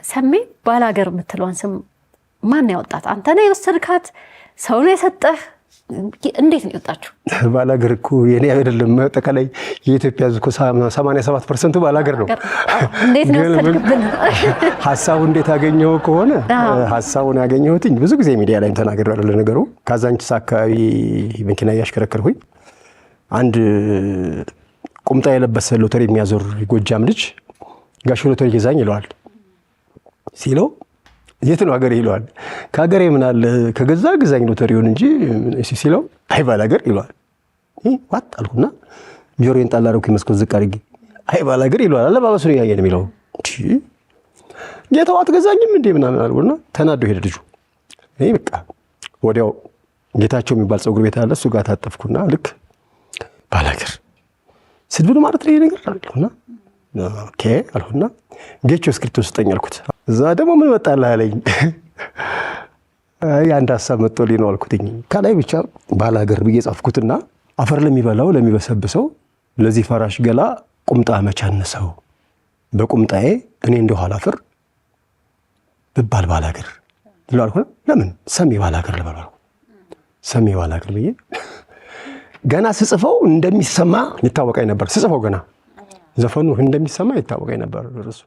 ሰሜ ባላገር የምትለውን ስም ማን ያወጣት? አንተ ነህ የወሰድካት? ሰው ነው የሰጠህ? እንዴት ነው የወጣችሁ? ባላገር እኮ የኔ አይደለም። አጠቃላይ የኢትዮጵያ ሕዝብ እኮ 87% ባላገር ነው። እንዴት ነው የወሰድክብን? ሐሳቡ እንዴት አገኘው ከሆነ ሐሳቡን ያገኘሁትኝ ብዙ ጊዜ ሚዲያ ላይም ተናግሬያለሁ። ለነገሩ ካዛንቺስ አካባቢ መኪና እያሽከረከርኩኝ አንድ ቁምጣ የለበሰ ሎተሪ የሚያዞር ጎጃም ልጅ ጋሽ ሎተሪ ገዛኝ ይለዋል። ሲለው የት ነው ሀገር ይለዋል። ከሀገሬ ምን አለ ከገዛ ግዛኝ ሎተሪውን እንጂ ሲለው አይ ባላገር ይለዋል። ዋት አልኩና ጆሮዬን ጣል አደረኩኝ መስኮት ዝቅ አድርጌ አይ ባላገር ይለዋል። አለባበሱን እያየን የሚለው ጌታው አትገዛኝም እንዴ ምናምን አልኩና ተናዶ ሄደ ልጁ። እኔ በቃ ወዲያው ጌታቸው የሚባል ፀጉር ቤት አለ እሱ ጋር ታጠፍኩና ልክ ባላገር ስድብ ማለት ነው ነገር አልኩና ኦኬ አልኩና ጌቾ እስክሪፕቶ ስጠኝ አልኩት። እዛ ደግሞ ምን መጣልህ አለኝ። አይ አንድ ሐሳብ መጥቶልኝ ነው አልኩትኝ። ከላይ ብቻ ባላገር ብዬ ጻፍኩትና አፈር ለሚበላው ለሚበሰብሰው ለዚህ ፈራሽ ገላ ቁምጣ መቻነሰው በቁምጣዬ እኔ እንደው አላፍር ብባል ባላገር ልላልኩ ለምን ሰሜ ባላገር ልበላል። ሰሜ ባላገር ብዬ ገና ስጽፈው እንደሚሰማ ይታወቀኝ ነበር። ስጽፈው ገና ዘፈኑ እንደሚሰማ ይታወቀኝ ነበር እርሱ